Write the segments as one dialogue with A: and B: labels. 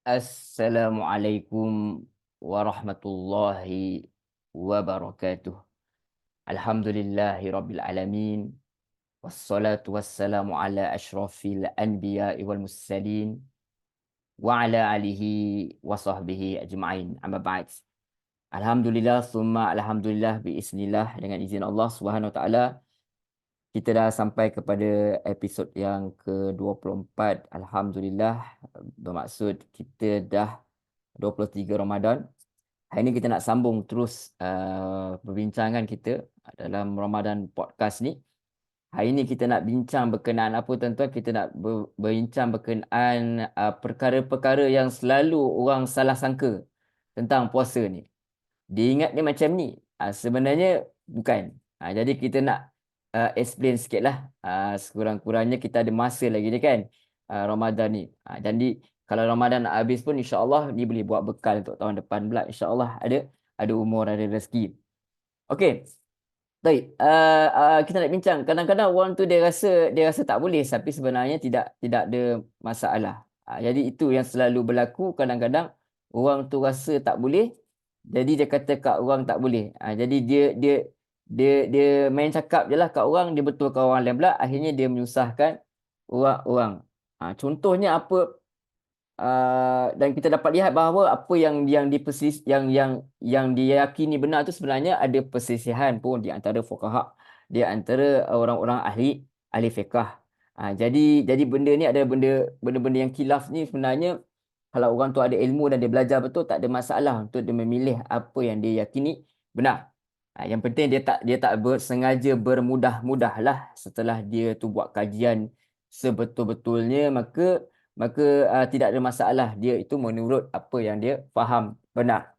A: Assalamualaikum warahmatullahi wabarakatuh. Alhamdulillahi rabbil alamin. Wassalatu wassalamu ala asyrafil anbiya'i wal mursalin wa ala alihi wa sahbihi ajma'in. Amma ba'd. Alhamdulillah summa alhamdulillah biiznillah, dengan izin Allah Subhanahu wa taala kita dah sampai kepada episod yang ke-24. Alhamdulillah, bermaksud kita dah 23 Ramadan. Hari ini kita nak sambung terus perbincangan kita dalam Ramadan podcast ni. Hari ini kita nak bincang berkenaan apa, tuan-tuan? Kita nak berbincang berkenaan perkara-perkara yang selalu orang salah sangka tentang puasa ni. Dia ingat dia macam ni, sebenarnya bukan. Jadi kita nak explain sikit lah. Sekurang-kurangnya kita ada masa lagi ni kan, Ramadan ni. Jadi kalau Ramadan nak habis pun insya-Allah ni boleh buat bekal untuk tahun depan pula. Insya-Allah ada umur, ada rezeki. Okey. Baik, kita nak bincang. Kadang-kadang orang tu dia rasa tak boleh, tapi sebenarnya tidak ada masalah. Jadi itu yang selalu berlaku. Kadang-kadang orang tu rasa tak boleh, jadi dia kata kat orang tak boleh. Jadi dia main cakap je lah kat orang, dia betulkan orang lain pula, akhirnya dia menyusahkan orang. Contohnya apa? Dan kita dapat lihat bahawa apa yang diyakini benar tu sebenarnya ada perselisihan pun di antara fuqaha, di antara orang-orang ahli fiqh. Jadi benda ni ada benda-benda yang khilaf ni sebenarnya, kalau orang tu ada ilmu dan dia belajar betul, tak ada masalah untuk dia memilih apa yang dia yakini benar. Yang penting dia tak sengaja bermudah-mudah lah. Setelah dia tu buat kajian sebetul-betulnya, maka tidak ada masalah, dia itu menurut apa yang dia faham benar.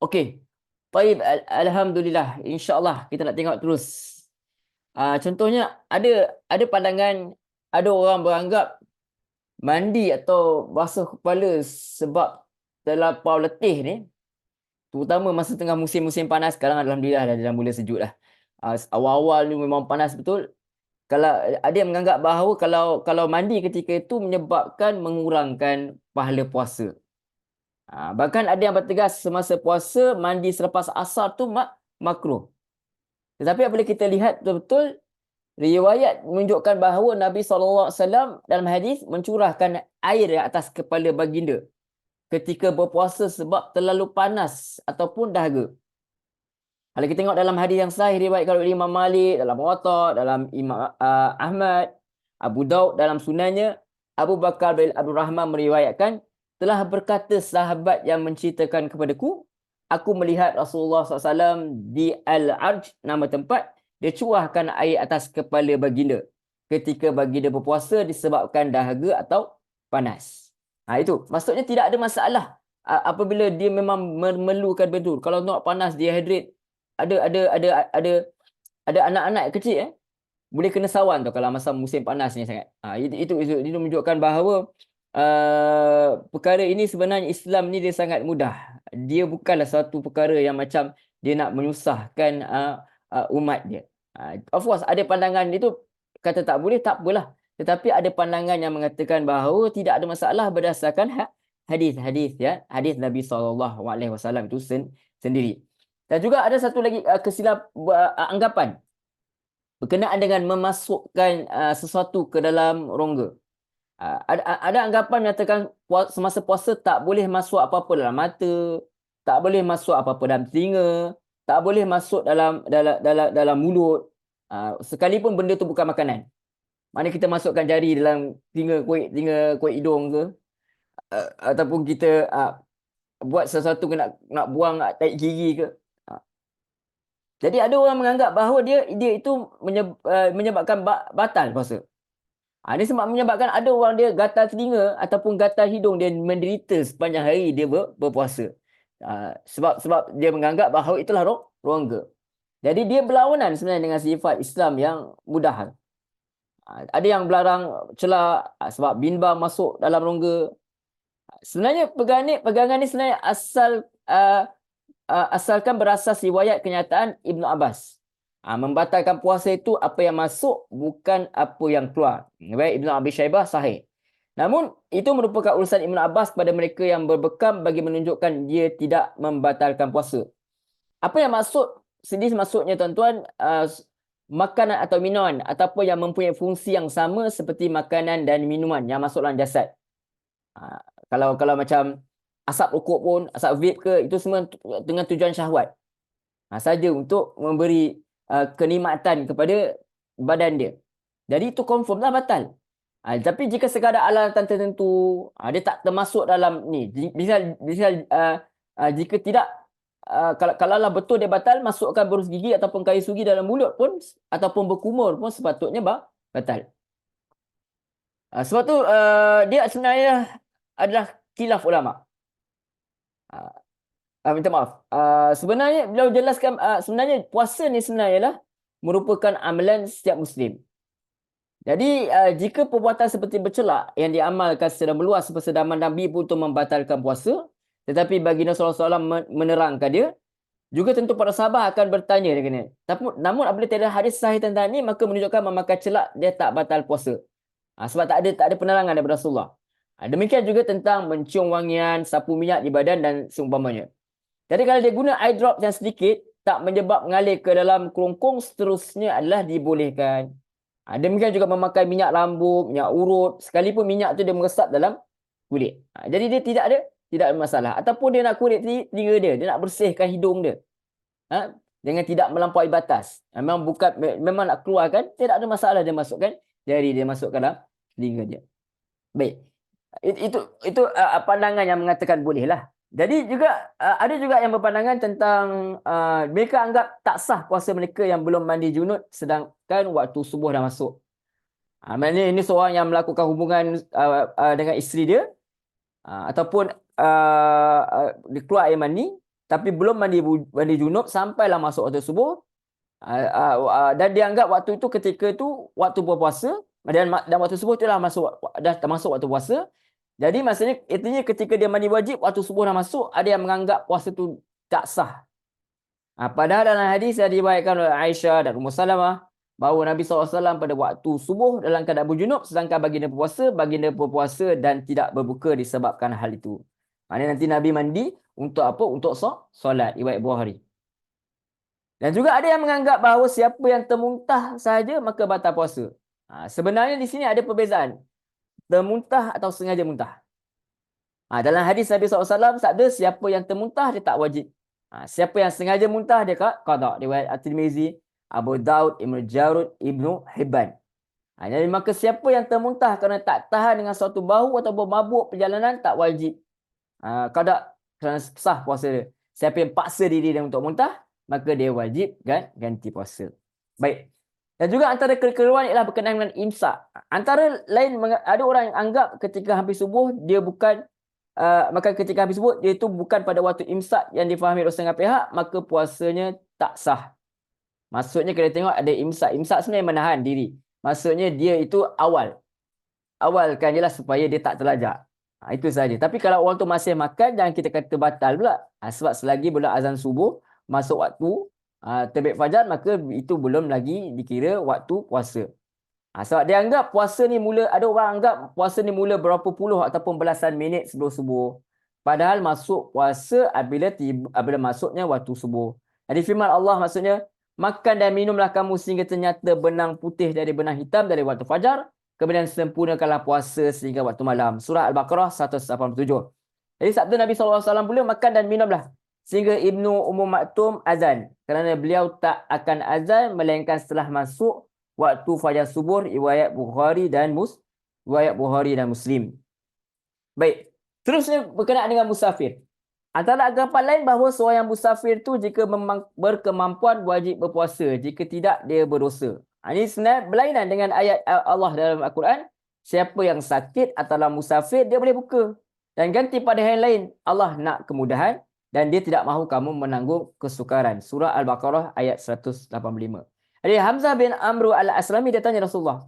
A: Okey. Baik, alhamdulillah. Insya-Allah kita nak tengok terus. Contohnya ada pandangan, ada orang beranggap mandi atau basuh kepala sebab terlampau letih ni, terutama masa tengah musim-musim panas. Sekarang alhamdulillah dah mula sejuk dah. Awal-awal ni memang panas betul. Kalau ada yang menganggap bahawa kalau mandi ketika itu menyebabkan mengurangkan pahala puasa. Bahkan ada yang bertegas semasa puasa mandi selepas asar tu makruh. Tetapi apabila kita lihat betul-betul, riwayat menunjukkan bahawa Nabi SAW dalam hadis mencurahkan air di atas kepala baginda ketika berpuasa sebab terlalu panas ataupun dahaga. Kalau kita tengok dalam hadis yang sahih riwayatkan oleh Imam Malik dalam Muwatta, dalam Imam Ahmad, Abu Daud dalam sunannya, Abu Bakar bin Abdul Rahman meriwayatkan, telah berkata sahabat yang menceritakan kepadaku, aku melihat Rasulullah SAW di Al-Arj, nama tempat, dia curahkan air atas kepala baginda ketika baginda berpuasa disebabkan dahaga atau panas. Itu maksudnya tidak ada masalah apabila dia memang memerlukan betul. Kalau nak panas, dehydrate, ada anak-anak kecil boleh kena sawan tu kalau masa musim panas ni sangat. Itu menunjukkan bahawa perkara ini sebenarnya Islam ni dia sangat mudah. Dia bukanlah satu perkara yang macam dia nak menyusahkan umat dia. Of course ada pandangan itu kata tak boleh, tak apalah. Tetapi ada pandangan yang mengatakan bahawa tidak ada masalah berdasarkan hadis Nabi SAW itu sendiri. Dan juga ada satu lagi anggapan berkenaan dengan memasukkan sesuatu ke dalam rongga. Ada anggapan menyatakan semasa puasa tak boleh masuk apa-apa dalam mata, tak boleh masuk apa-apa dalam telinga, tak boleh masuk dalam mulut, sekalipun benda tu bukan makanan. Mana kita masukkan jari dalam telinga kulit hidung ke, ataupun kita buat sesuatu nak buang tahi gigi ke. Jadi ada orang menganggap bahawa dia itu menyebabkan batal puasa. Ini sebab menyebabkan ada orang dia gatal telinga ataupun gatal hidung, dia menderita sepanjang hari dia berpuasa. Sebab dia menganggap bahawa itulah rongga. Jadi dia berlawanan sebenarnya dengan sifat Islam yang mudah. Ada yang berlarang celak sebab binbang masuk dalam rongga. Sebenarnya pegangan ni sebenarnya asalkan berasas riwayat kenyataan Ibnu Abbas. Membatalkan puasa itu apa yang masuk, bukan apa yang keluar. Riwayat Ibnu Abi Syaibah sahih. Namun itu merupakan urusan Ibn Abbas kepada mereka yang berbekam bagi menunjukkan dia tidak membatalkan puasa. Apa yang maksud sini maksudnya tuan-tuan, makanan atau minuman ataupun yang mempunyai fungsi yang sama seperti makanan dan minuman yang masuk dalam jasad. Kalau macam asap rokok pun, asap vape ke, itu semua dengan tujuan syahwat. Saja untuk memberi kenikmatan kepada badan dia. Jadi itu confirm lah batal. Tapi jika sekadar alatan tertentu, dia tak termasuk dalam ni. Misal jika tidak, kalau betul dia batal, masukkan berus gigi ataupun kayu sugi dalam mulut pun, ataupun berkumur pun sepatutnya batal. Sebab tu dia sebenarnya adalah khilaf ulama. Minta maaf. Sebenarnya beliau jelaskan, sebenarnya puasa ni sebenarnya lah merupakan amalan setiap Muslim. Jadi jika perbuatan seperti bercelak yang diamalkan secara meluas persedaman Nabi pun untuk membatalkan puasa, tetapi baginda SAW menerangkan dia, juga tentu para sahabat akan bertanya dengan dia. Namun apabila tiada hadis sahih tentang ini, maka menunjukkan memakai celak dia tak batal puasa. Sebab tak ada penerangan daripada Rasulullah. Demikian juga tentang mencium wangian, sapu minyak di badan dan seumpamanya. Jadi kalau dia guna eye drop yang sedikit, tak menyebab mengalir ke dalam kerongkong, seterusnya adalah dibolehkan. Demikian juga memakai minyak rambut, minyak urut, sekalipun minyak tu dia meresap dalam kulit. Jadi dia tidak ada masalah. Ataupun dia nak kulit telinga dia nak bersihkan hidung dia. Dengan tidak melampaui batas. Memang nak keluarkan, tidak ada masalah dia masukkan jari dia masukkan dalam telinga dia. Baik. Itu pandangan yang mengatakan boleh lah. Jadi juga ada juga yang berpandangan tentang mereka anggap tak sah puasa mereka yang belum mandi junub sedangkan waktu subuh dah masuk. Maknanya ini seorang yang melakukan hubungan dengan isteri dia ataupun dia keluar air mani tapi belum mandi junub sampailah masuk waktu subuh, dan dia anggap waktu itu ketika itu waktu berpuasa, dan waktu subuh itulah dah termasuk waktu puasa. Jadi maksudnya artinya ketika dia mandi wajib waktu subuh dah masuk, ada yang menganggap puasa tu tak sah. Padahal dalam hadis yang diriwayatkan oleh Aisyah dan Ummu Salamah bahawa Nabi SAW pada waktu subuh dalam keadaan berjunub, sedangkan baginda berpuasa dan tidak berbuka disebabkan hal itu. Maknanya nanti Nabi mandi untuk apa? Untuk solat, riwayat Bukhari. Dan juga ada yang menganggap bahawa siapa yang termuntah sahaja maka batal puasa. Sebenarnya di sini ada perbezaan. Termuntah atau sengaja muntah. Dalam hadis Nabi SAW sabda, siapa yang termuntah dia tak wajib. Siapa yang sengaja muntah dia qada. Riwayat At-Tirmizi, Abu Daud, Ibnu Jarud, Ibnu Hibban. Jadi maka siapa yang termuntah kerana tak tahan dengan suatu bau atau mabuk perjalanan tak wajib qada kerana sah puasa dia. Siapa yang paksa diri dia untuk muntah, maka dia wajib ganti puasa. Baik. Dan juga antara kekeliruan ialah berkenaan dengan imsak. Antara lain, ada orang yang anggap ketika hampir subuh dia bukan maka ketika habis subuh dia itu bukan pada waktu imsak yang difahami oleh setengah pihak, maka puasanya tak sah. Maksudnya kita tengok ada imsak. Imsak sebenarnya menahan diri. Maksudnya dia itu awalkan je lah supaya dia tak terlajak. Itu saja. Tapi kalau orang tu masih makan, jangan kita kata batal pula. Sebab selagi belum azan subuh masuk waktu terbit fajar, maka itu belum lagi dikira waktu puasa. Sebab dia anggap puasa ni ada orang anggap puasa ni mula berapa puluh ataupun belasan minit sebelum subuh. Padahal masuk puasa apabila masuknya waktu subuh. Jadi firman Allah maksudnya, makan dan minumlah kamu sehingga ternyata benang putih dari benang hitam dari waktu fajar, kemudian sempurnakanlah puasa sehingga waktu malam. Surah Al-Baqarah 187. Jadi sabda Nabi SAW pula, makan dan minumlah sehingga Ibnu Ummu Maktum azan, kerana beliau tak akan azan melainkan setelah masuk waktu fajar subuh, riwayat Bukhari dan Muslim. Baik. Terusnya berkenaan dengan musafir. Antara anggapan lain bahawa seorang yang musafir tu jika berkemampuan wajib berpuasa, jika tidak dia berdosa. Ini sebenarnya berlainan dengan ayat Allah dalam Al-Quran. Siapa yang sakit atau musafir dia boleh buka. Dan ganti pada yang lain, Allah nak kemudahan dan dia tidak mahu kamu menanggung kesukaran. Surah Al-Baqarah ayat 185. Jadi Hamzah bin Amr al-Aslami dia tanya Rasulullah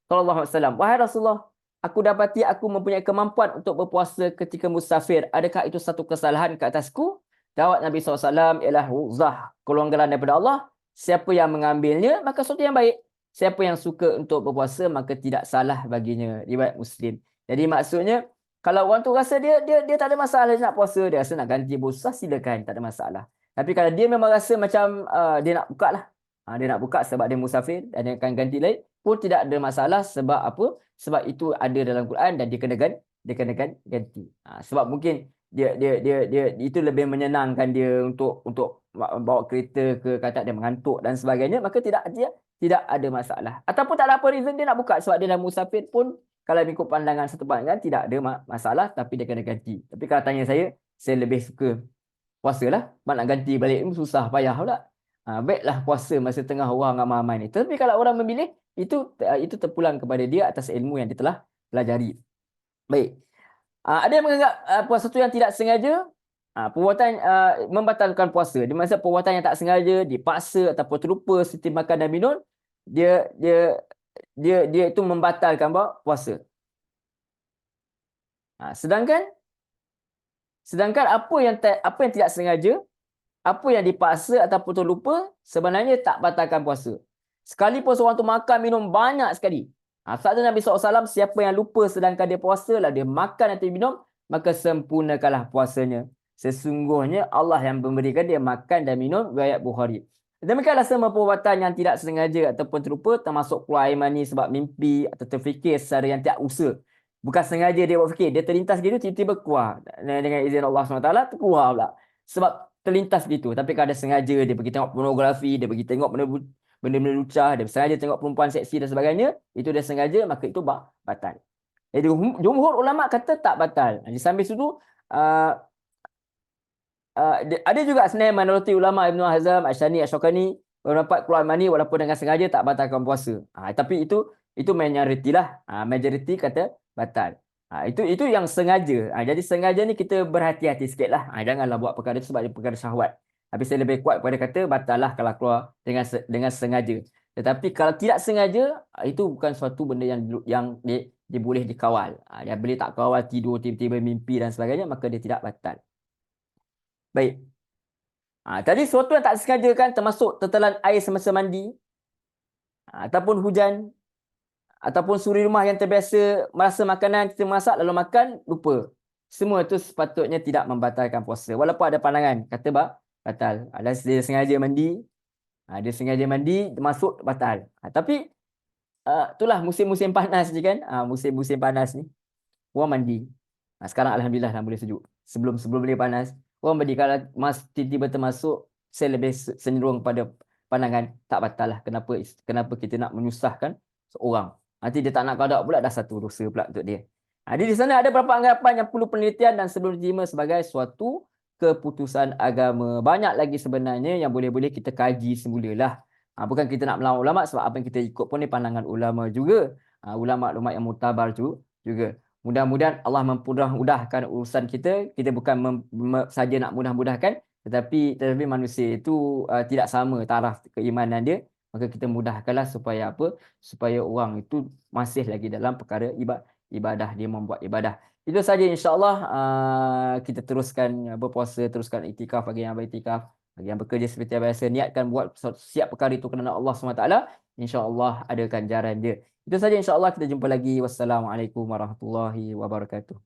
A: sallallahu alaihi wasallam, "Wahai Rasulullah, aku dapati aku mempunyai kemampuan untuk berpuasa ketika musafir. Adakah itu satu kesalahan ke atasku?" Jawab Nabi SAW ialah uzah, kelonggaran daripada Allah. Siapa yang mengambilnya maka sesuatu yang baik. Siapa yang suka untuk berpuasa maka tidak salah baginya. Riwayat Muslim. Jadi maksudnya kalau orang tu rasa dia tak ada masalah dia nak puasa, dia rasa nak ganti puasa silakan, tak ada masalah. Tapi kalau dia memang rasa macam dia nak buka lah. Dia nak buka sebab dia musafir dan dia akan ganti lain pun tidak ada masalah sebab apa? Sebab itu ada dalam Quran dan dia kena ganti. Sebab mungkin dia itu lebih menyenangkan dia untuk bawa kereta ke kata dia mengantuk dan sebagainya, maka dia tidak ada masalah. Ataupun tak ada apa reason dia nak buka sebab dia dah musafir pun kalau ikut pandangan satu pandangan tidak ada masalah tapi dia kena ganti. Tapi kalau tanya saya lebih suka puasa lah. Mak nak ganti balik susah payah pula. Baiklah puasa masa tengah orang ramai-ramai ni. Tapi kalau orang memilih itu terpulang kepada dia atas ilmu yang dia telah pelajari. Baik. Ada yang menganggap puasa tu yang tidak sengaja perbuatan membatalkan puasa. Di masa perbuatan yang tak sengaja, dipaksa ataupun terlupa seperti makan dan minum, dia dia dia itu membatalkan puasa. Sedangkan apa yang tidak sengaja, apa yang dipaksa ataupun terlupa sebenarnya tak batalkan puasa. Sekalipun seorang tu makan minum banyak sekali. Sabda Nabi SAW, siapa yang lupa sedangkan dia puasa lah dia makan atau minum, maka sempurnakanlah puasanya. Sesungguhnya Allah yang memberikan dia makan dan minum, riwayat Bukhari. Demikianlah semua perbuatan yang tidak sengaja ataupun terlupa, termasuk keluar air mani sebab mimpi atau terfikir secara yang tak usaha. Bukan sengaja dia buat fikir, dia terlintas gitu tiba-tiba keluar. Dengan izin Allah SWT, terkeluar pula. Sebab terlintas gitu. Tapi kalau ada sengaja dia pergi tengok pornografi, dia pergi tengok benda-benda lucah, dia sengaja tengok perempuan seksi dan sebagainya, itu dia sengaja, maka itu batal. Jadi jumhur ulama kata tak batal. Di samping itu ada juga sebenarnya minoriti ulama Ibnu Hazm, Asyani, Asyokani berpendapat keluar mani walaupun dengan sengaja tak batalkan puasa. Tapi itu minoriti lah. Majoriti kata batal. Itu yang sengaja. Jadi sengaja ni kita berhati-hati sikit lah. Janganlah buat perkara itu sebab dia perkara syahwat. Tapi saya lebih kuat pada kata batal lah kalau keluar dengan sengaja. Tetapi kalau tidak sengaja, itu bukan suatu benda yang dia boleh dikawal. Dia boleh tak kawal tidur tiba-tiba mimpi dan sebagainya, maka dia tidak batal. Baik. Tadi sesuatu yang tak sengaja kan termasuk tertelan air semasa mandi, ataupun hujan, ataupun suri rumah yang terbiasa merasa makanan kita masak lalu makan lupa. Semua itu sepatutnya tidak membatalkan puasa. Walaupun ada pandangan kata batal. Dia sengaja mandi, masuk batal. Tapi itulah musim-musim panas je kan. Musim-musim panas ni orang mandi. Sekarang alhamdulillah dah boleh sejuk. Sebelum dia panas, orang mandi kalau tiba-tiba termasuk, saya lebih cenderung pada pandangan tak batal lah. Kenapa kita nak menyusahkan seorang? Nanti dia tak nak qada pula, dah satu dosa pula untuk dia. Jadi di sana ada beberapa anggapan yang perlu penelitian dan sebelum diterima sebagai suatu keputusan agama. Banyak lagi sebenarnya yang boleh-boleh kita kaji semulalah. Bukan kita nak melawan ulama sebab apa yang kita ikut pun ni pandangan ulama juga. Ulama-ulama yang mutabar juga. Mudah-mudahan Allah memudahkan urusan kita. Kita bukan saja nak mudah-mudahkan, tetapi manusia itu tidak sama taraf keimanan dia. Maka kita mudahkanlah supaya apa? Supaya orang itu masih lagi dalam perkara ibadah, dia membuat ibadah. Itu saja insya-Allah. Kita teruskan berpuasa, teruskan iktikaf bagi yang beriktikaf, bagi yang bekerja seperti biasa, niatkan buat siap perkara itu kerana Allah SWT. Insya-Allah ada ganjaran dia. Itu saja insya-Allah, kita jumpa lagi. Wassalamualaikum warahmatullahi wabarakatuh.